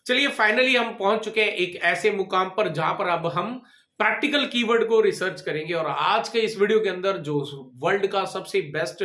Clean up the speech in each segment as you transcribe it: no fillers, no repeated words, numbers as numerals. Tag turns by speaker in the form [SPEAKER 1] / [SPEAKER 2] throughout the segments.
[SPEAKER 1] चलिए फाइनली हम पहुंच चुके हैं एक ऐसे मुकाम पर जहां पर अब हम प्रैक्टिकल कीवर्ड को रिसर्च करेंगे। और आज के इस वीडियो के अंदर जो वर्ल्ड का सबसे बेस्ट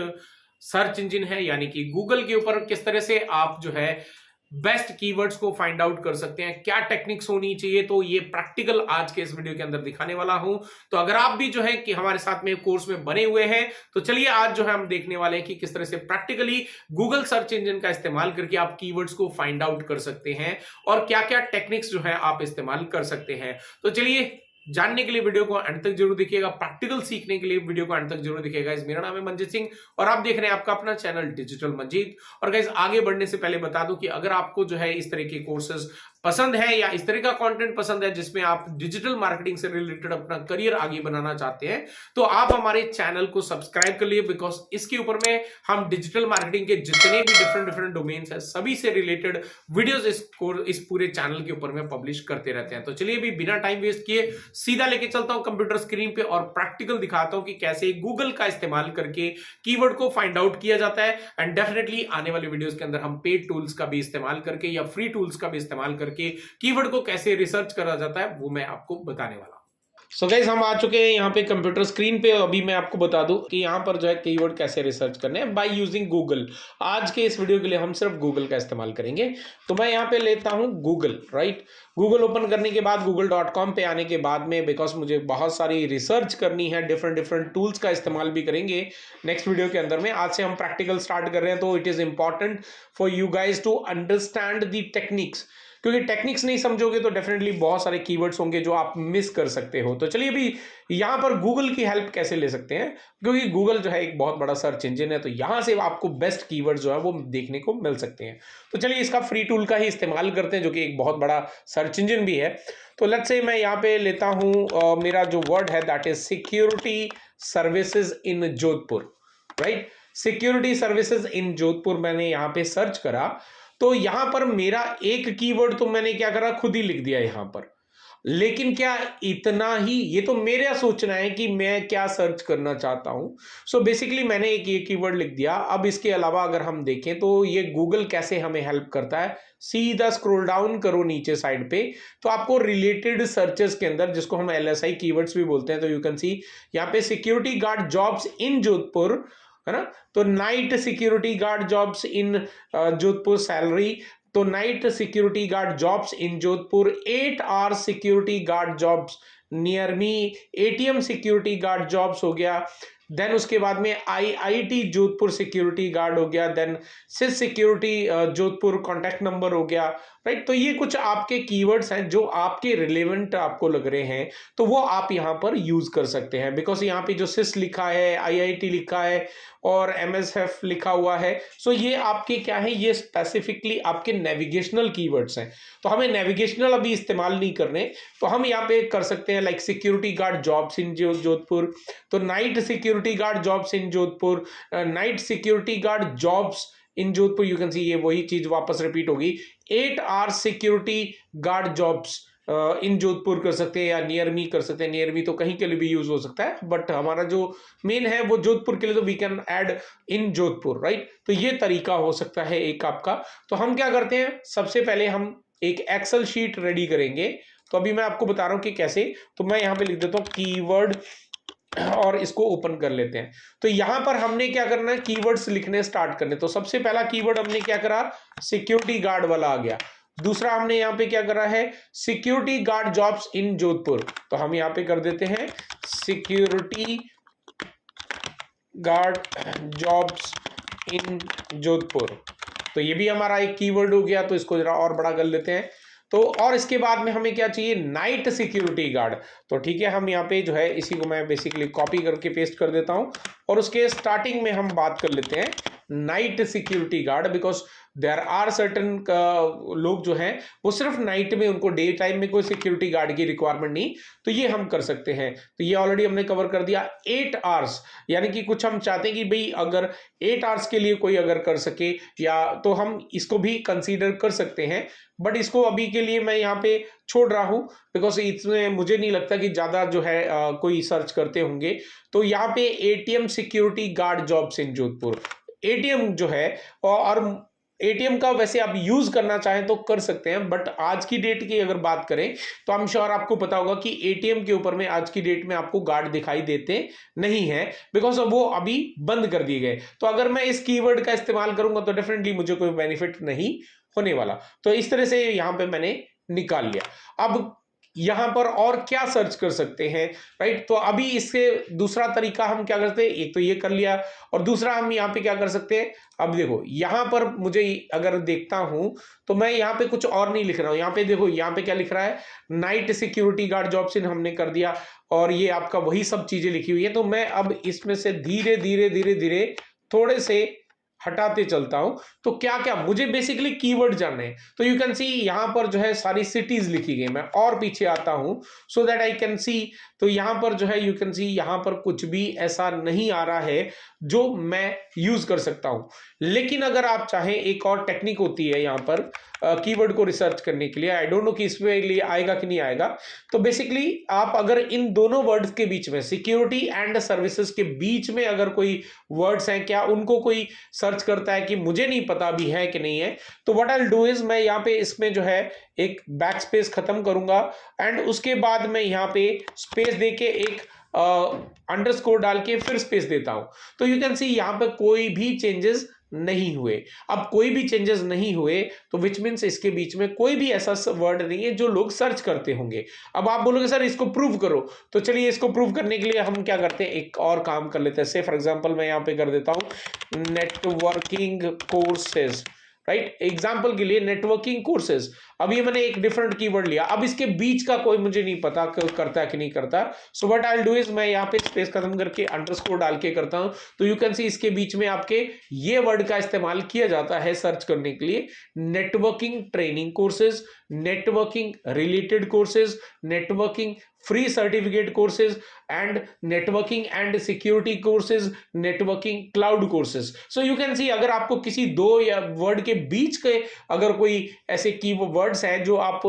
[SPEAKER 1] सर्च इंजन है यानी कि गूगल के ऊपर किस तरह से आप जो है बेस्ट कीवर्ड्स को फाइंड आउट कर सकते हैं, क्या टेक्निक्स होनी चाहिए, तो ये प्रैक्टिकल आज के इस वीडियो के अंदर दिखाने वाला हूं। तो अगर आप भी जो है कि हमारे साथ में कोर्स में बने हुए हैं तो चलिए आज जो है हम देखने वाले हैं कि किस तरह से प्रैक्टिकली गूगल सर्च इंजन का इस्तेमाल करके आप कीवर्ड्स को फाइंड आउट कर सकते हैं और क्या क्या टेक्निक्स जो है आप इस्तेमाल कर सकते हैं। तो चलिए जानने के लिए वीडियो को अंत तक जरूर देखिएगा, प्रैक्टिकल सीखने के लिए वीडियो को अंत तक जरूर देखिएगा। मेरा नाम है मंजीत सिंह और आप देख रहे हैं आपका अपना चैनल डिजिटल मंजीत। और गाइस आगे बढ़ने से पहले बता दूं कि अगर आपको जो है इस तरह के कोर्सेज पसंद है या इस तरह का कंटेंट पसंद है जिसमें आप डिजिटल मार्केटिंग से रिलेटेड अपना करियर आगे बनाना चाहते हैं तो आप हमारे चैनल को सब्सक्राइब कर लिए, बिकॉज इसके ऊपर में हम डिजिटल मार्केटिंग के जितने भी डिफरेंट डोमेन्स है सभी से रिलेटेड वीडियोस इस पूरे चैनल के ऊपर में पब्लिश करते रहते हैं। तो चलिए अभी बिना टाइम वेस्ट किए सीधा लेके चलता हूं कंप्यूटर स्क्रीन पे और प्रैक्टिकल दिखाता हूं कि कैसे गूगल का इस्तेमाल करके कीवर्ड को फाइंड आउट किया जाता है। एंड डेफिनेटली आने वाले वीडियोस के अंदर हम पेड टूल्स का भी इस्तेमाल करके या फ्री टूल्स का भी इस्तेमाल करके कीवर्ड को कैसे रिसर्च करा जाता है वो मैं आपको बताने वाला हूं। सो गाइस हम आ चुके हैं यहाँ पे कंप्यूटर स्क्रीन पे। अभी मैं आपको बता दूं कि यहाँ पर जो है कीवर्ड कैसे रिसर्च करने हैं बाय यूजिंग गूगल। आज के इस वीडियो के लिए हम सिर्फ गूगल का इस्तेमाल करेंगे। तो मैं यहाँ पे लेता हूँ गूगल, राइट। गूगल ओपन करने के बाद google.com पे आने के बाद में बिकॉज मुझे बहुत सारी रिसर्च करनी है, डिफरेंट टूल्स का इस्तेमाल भी करेंगे नेक्स्ट वीडियो के अंदर में। आज से हम प्रैक्टिकल स्टार्ट कर रहे हैं तो it is important for you guys to understand the techniques, क्योंकि टेक्निक्स नहीं समझोगे तो डेफिनेटली बहुत सारे कीवर्ड्स होंगे जो आप मिस कर सकते हो। तो चलिए अभी यहाँ पर गूगल की हेल्प कैसे ले सकते हैं, क्योंकि गूगल जो है एक बहुत बड़ा सर्च इंजन है तो यहाँ से आपको बेस्ट कीवर्ड्स जो है वो देखने को मिल सकते हैं। तो चलिए इसका फ्री टूल का ही इस्तेमाल करते हैं जो कि एक बहुत बड़ा सर्च इंजन भी है। तो लेट्स से मैं यहाँ पे लेता हूँ मेरा जो वर्ड है that is security services in Jodhpur, right. Security services in Jodhpur मैंने यहाँ पे सर्च करा तो यहां पर मेरा एक कीवर्ड तो मैंने क्या करा, खुद ही लिख दिया यहां पर। लेकिन क्या इतना ही, ये तो मेरा सोचना है कि मैं क्या सर्च करना चाहता हूं। सो बेसिकली मैंने एक ये कीवर्ड लिख दिया। अब इसके अलावा अगर हम देखें तो ये गूगल कैसे हमें हेल्प करता है, सीधा स्क्रॉल डाउन करो नीचे साइड पे तो आपको रिलेटेड सर्चेस के अंदर, जिसको हम LSI कीवर्ड्स भी बोलते हैं, तो यू कैन सी यहाँ पे security guard jobs in Jodhpur, है ना। तो night security guard jobs in Jodhpur salary, तो night security guard jobs in Jodhpur, 8 hours security guard jobs near me, ATM security guard jobs हो गया। देन उसके बाद में IIT जोधपुर सिक्योरिटी गार्ड हो गया। देन सिस सिक्योरिटी जोधपुर कॉन्टैक्ट नंबर हो गया, राइट। तो ये कुछ आपके कीवर्ड्स हैं जो आपके रिलेवेंट आपको लग रहे हैं तो वो आप यहाँ पर यूज कर सकते हैं। बिकॉज यहाँ पे जो सिस लिखा है, IIT लिखा है और MSF लिखा हुआ है, सो ये आपके क्या है, ये स्पेसिफिकली आपके नेविगेशनल कीवर्ड्स हैं। तो हमें नेविगेशनल अभी इस्तेमाल नहीं करने, तो हम यहाँ पे कर सकते हैं like security guard jobs in Jodhpur, तो night security guard jobs in Jodhpur, night security guard jobs in Jodhpur, you can see ये वही चीज वापस रिपीट होगी। 8 hours security guard jobs in Jodhpur कर सकते हैं या नियर मी कर सकते हैं। नियर मी तो कहीं के लिए भी यूज हो सकता है बट हमारा जो मेन है वो जोधपुर के लिए, तो we can add in Jodhpur, right. तो ये तरीका हो सकता है एक आपका। तो हम क्या करते हैं, सबसे पहले हम एक एक्सेल शीट रेडी करेंगे। तो अभी मैं आपको बता रहा हूं कि कैसे। तो मैं यहाँ पे लिख देता हूँ कीवर्ड और इसको ओपन कर लेते हैं। तो यहां पर हमने क्या करना है, कीवर्ड्स लिखने स्टार्ट करने। तो सबसे पहला कीवर्ड हमने क्या करा, सिक्योरिटी गार्ड वाला आ गया। दूसरा हमने यहाँ पे क्या करा है, security guard jobs in Jodhpur, तो हम यहाँ पे कर देते हैं security guard jobs in Jodhpur. तो ये भी हमारा एक कीवर्ड हो गया। तो इसको जरा और बड़ा कर लेते हैं। तो और इसके बाद में हमें क्या चाहिए, नाइट सिक्योरिटी गार्ड। तो ठीक है, हम यहाँ पे जो है इसी को मैं बेसिकली कॉपी करके पेस्ट कर देता हूं और उसके स्टार्टिंग में हम बात कर लेते हैं night security guard, because there are certain लोग जो हैं वो सिर्फ नाइट में, उनको डे टाइम में कोई सिक्योरिटी गार्ड की रिक्वायरमेंट नहीं, तो ये हम कर सकते हैं। तो ये ऑलरेडी हमने कवर कर दिया। 8 आवर्स यानी कि कुछ हम चाहते हैं कि भाई अगर 8 आवर्स के लिए कोई अगर कर सके या तो हम इसको भी कंसीडर कर सकते हैं, बट इसको अभी के लिए मैं यहाँ पे छोड़ रहा हूँ बिकॉज इसमें मुझे नहीं लगता कि ज्यादा जो है कोई सर्च करते होंगे। तो यहाँ पे ATM security guard jobs in Jodhpur, ATM जो है और एटीएम का वैसे आप यूज करना चाहें तो कर सकते हैं, बट आज की डेट की अगर बात करें तो आई एम श्योर आपको पता होगा कि एटीएम के ऊपर में आज की डेट में आपको गार्ड दिखाई देते नहीं है, बिकॉज वो अभी बंद कर दिए गए। तो अगर मैं इस कीवर्ड का इस्तेमाल करूंगा तो डेफिनेटली मुझे कोई बेनिफिट नहीं होने वाला। तो इस तरह से यहां पे मैंने निकाल लिया। अब यहां पर और क्या सर्च कर सकते हैं, राइट? तो अभी इससे दूसरा तरीका हम क्या करते हैं, एक तो ये कर लिया, और दूसरा हम यहाँ पे क्या कर सकते हैं। अब देखो यहां पर मुझे अगर देखता हूं तो मैं यहाँ पे कुछ और नहीं लिख रहा हूं। यहाँ पे देखो, यहाँ पे क्या लिख रहा है, नाइट सिक्योरिटी गार्ड जॉब्स इन हमने कर दिया, और ये आपका वही सब चीजें लिखी हुई है। तो मैं अब इसमें से धीरे धीरे धीरे धीरे थोड़े से हटाते चलता हूं। तो क्या क्या मुझे बेसिकली कीवर्ड जानने हैं, तो यू कैन सी यहां पर जो है सारी सिटीज लिखी गई। मैं और पीछे आता हूं so that I can see, तो यहां पर जो है यू कैन सी यहां पर कुछ भी ऐसा नहीं आ रहा है जो मैं यूज कर सकता हूं। लेकिन अगर आप चाहें, एक और टेक्निक होती है यहां पर कीवर्ड को रिसर्च करने के लिए, आई डोंट नो कि इसमें लिए आएगा कि नहीं आएगा। तो बेसिकली आप अगर इन दोनों वर्ड्स के बीच में, सिक्योरिटी एंड सर्विसेज के बीच में अगर कोई वर्ड्स हैं, क्या उनको कोई सर्च करता है कि मुझे नहीं पता अभी है कि नहीं है, तो what I will do is मैं यहाँ पे इसमें जो है एक बैक स्पेस खत्म करूंगा, एंड उसके बाद मैं यहाँ पे स्पेस देके एक अंडरस्कोर डाल के फिर स्पेस देता हूं। तो यू कैन सी यहां पे कोई भी चेंजेस नहीं हुए। अब कोई भी चेंजेस नहीं हुए तो विच मीन्स इसके बीच में कोई भी ऐसा वर्ड नहीं है जो लोग सर्च करते होंगे। अब आप बोलोगे सर इसको प्रूव करो, तो चलिए इसको प्रूव करने के लिए हम क्या करते हैं, एक और काम कर लेते हैं। से फॉर एग्जांपल मैं यहां पे कर देता हूं नेटवर्किंग कोर्सेज, राइट? एग्जाम्पल के लिए नेटवर्किंग कोर्सेज। अब ये मैंने एक डिफरेंट कीवर्ड लिया, अब इसके बीच का कोई मुझे नहीं पता करता है कि नहीं करता। So what I will do is मैं यहाँ पे स्पेस खत्म करके अंडरस्कोर डाल के करता हूं। तो यू कैन सी इसके बीच में आपके ये वर्ड का इस्तेमाल किया जाता है सर्च करने के लिए। Networking training courses, networking related courses, networking free certificate courses, and networking and security courses, networking cloud courses. So you can सी अगर आपको किसी दो या वर्ड के बीच के अगर कोई ऐसे की वर्ड्स हैं जो आप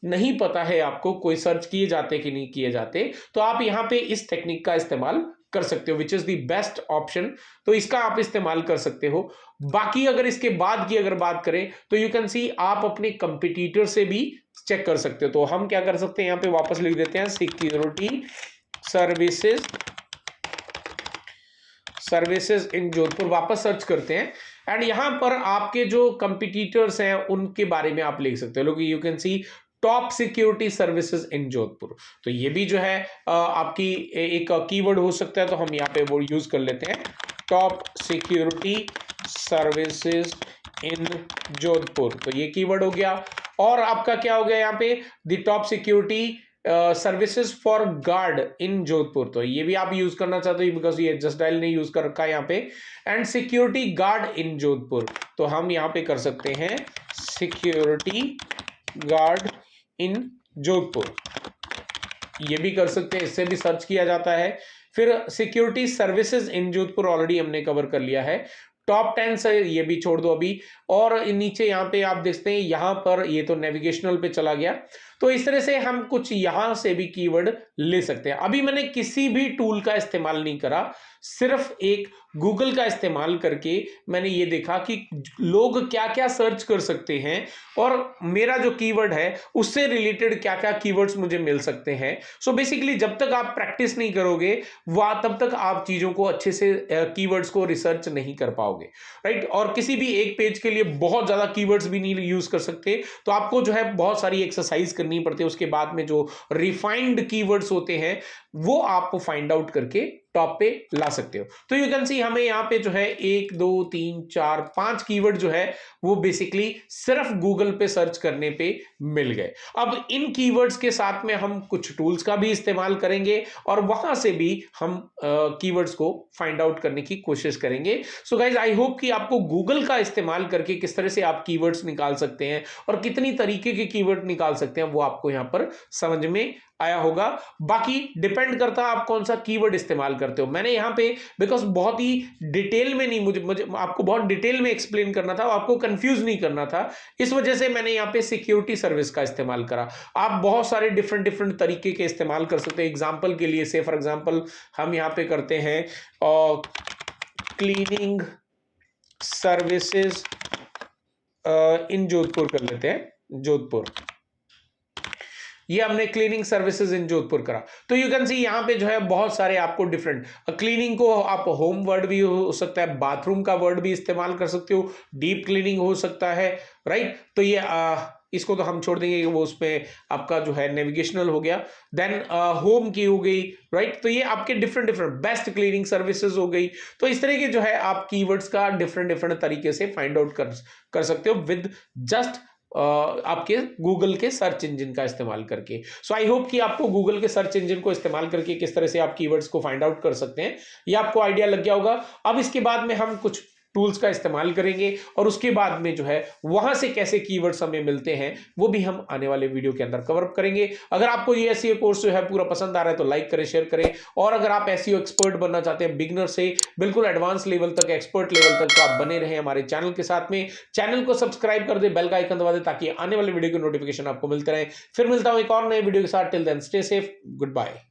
[SPEAKER 1] नहीं पता है, आपको कोई सर्च किए जाते कि नहीं किए जाते, तो आप यहां पे इस टेक्निक का इस्तेमाल कर सकते हो, which is the best option. तो इसका आप इस्तेमाल कर सकते हो। बाकी अगर इसके बाद की अगर बात करें तो यू कैन सी आप अपने कंपिटिटर से भी चेक कर सकते हो। तो हम क्या कर सकते हैं, यहां पे वापस लिख देते हैं सिक्योरिटी सर्विसेज इन जोधपुर, वापस सर्च करते हैं, एंड यहां पर आपके जो कंपिटिटर्स हैं उनके बारे में आप लिख सकते हो। You can C top security services in Jodhpur. तो ये भी जो है आपकी एक कीवर्ड हो सकता है, तो हम यहाँ पे वो यूज कर लेते हैं, top security services in Jodhpur. तो ये कीवर्ड हो गया। और आपका क्या हो गया यहाँ पे, the top security services for guard in Jodhpur. तो ये भी आप यूज करना चाहते हो, बिकॉज ये जस्ट डायल नहीं यूज कर रखा है यहाँ पे। And security guard in Jodhpur, तो हम यहाँ पे कर सकते हैं सिक्योरिटी गार्ड इन जोधपुर, ये भी कर सकते हैं, इससे भी सर्च किया जाता है। फिर security services in Jodhpur already हमने कवर कर लिया है। टॉप 10 से ये भी छोड़ दो अभी। और नीचे यहाँ पे आप देखते हैं, यहाँ पर ये तो नेविगेशनल पे चला गया। तो इस तरह से हम कुछ यहां से भी कीवर्ड ले सकते हैं। अभी मैंने किसी भी टूल का इस्तेमाल नहीं करा, सिर्फ एक गूगल का इस्तेमाल करके मैंने ये देखा कि लोग क्या क्या सर्च कर सकते हैं और मेरा जो कीवर्ड है उससे रिलेटेड क्या क्या कीवर्ड्स मुझे मिल सकते हैं। सो बेसिकली जब तक आप प्रैक्टिस नहीं करोगे वह तब तक आप चीजों को अच्छे से कीवर्ड्स को रिसर्च नहीं कर पाओगे, राइट? और किसी भी एक पेज के लिए बहुत ज्यादा कीवर्ड्स भी नहीं यूज कर सकते, तो आपको जो है बहुत सारी एक्सरसाइज करनी पड़ती है। उसके बाद में जो रिफाइंड कीवर्ड्स होते हैं वो आप फाइंड आउट करके टॉप पे ला सकते हो। तो यू कैन सी हमें यहाँ पे जो है 1 2 3 4 5 कीवर्ड जो है वो बेसिकली सिर्फ गूगल पे सर्च करने पे मिल गए। अब इन कीवर्ड्स के साथ में हम कुछ टूल्स का भी इस्तेमाल करेंगे और वहां से भी हम कीवर्ड्स को फाइंड आउट करने की कोशिश करेंगे। सो गाइज आई होप कि आपको गूगल का इस्तेमाल करके किस तरह से आप कीवर्ड्स निकाल सकते हैं और कितनी तरीके के कीवर्ड निकाल सकते हैं वो आपको यहाँ पर समझ में आया होगा। बाकी डिपेंड करता है आप कौन सा कीवर्ड इस्तेमाल करते हो। मैंने यहाँ पे बिकॉज बहुत ही डिटेल में नहीं, मुझे आपको बहुत डिटेल में एक्सप्लेन करना था, आपको कंफ्यूज नहीं करना था, इस वजह से मैंने यहाँ पे सिक्योरिटी सर्विस का इस्तेमाल करा। आप बहुत सारे डिफरेंट तरीके के इस्तेमाल कर सकते हैं। एग्जाम्पल के लिए से फॉर एग्जाम्पल हम यहाँ पे करते हैं क्लीनिंग सर्विसेज इन जोधपुर कर लेते हैं, जोधपुर। ये हमने क्लीनिंग सर्विसेज इन जोधपुर करा। तो यू कैन सी यहाँ पे जो है बहुत सारे आपको डिफरेंट, क्लीनिंग को आप होम वर्ड भी हो सकता है, बाथरूम का वर्ड भी इस्तेमाल कर सकते हो, डीप क्लीनिंग हो सकता है, राइट। तो ये इसको तो हम छोड़ देंगे, वो उसमें आपका जो है नेविगेशनल हो गया। देन होम की हो गई, राइट। तो ये आपके different different best cleaning services हो गई। तो इस तरह के जो है आप कीवर्ड्स का डिफरेंट डिफरेंट तरीके से फाइंड आउट कर सकते हो विद जस्ट आपके गूगल के सर्च इंजन का इस्तेमाल करके। सो आई होप कि आपको गूगल के सर्च इंजन को इस्तेमाल करके किस तरह से आप कीवर्ड्स को फाइंड आउट कर सकते हैं ये आपको आइडिया लग गया होगा। अब इसके बाद में हम कुछ टूल्स का इस्तेमाल करेंगे और उसके बाद में जो है वहां से कैसे कीवर्ड्स हमें मिलते हैं वो भी हम आने वाले वीडियो के अंदर कवर अप करेंगे। अगर आपको ये एसईओ कोर्स जो है पूरा पसंद आ रहा है तो लाइक करें, शेयर करें। और अगर आप एसईओ एक्सपर्ट बनना चाहते हैं, बिगिनर से बिल्कुल एडवांस लेवल तक, एक्सपर्ट लेवल तक, तो आप बने रहे हमारे चैनल के साथ में। चैनल को सब्सक्राइब कर दे, बेल का आइकन दबा दे ताकि आने वाले वीडियो की नोटिफिकेशन आपको मिलते रहे। फिर मिलता हूं एक और नए वीडियो के साथ। Till then stay safe, good bye.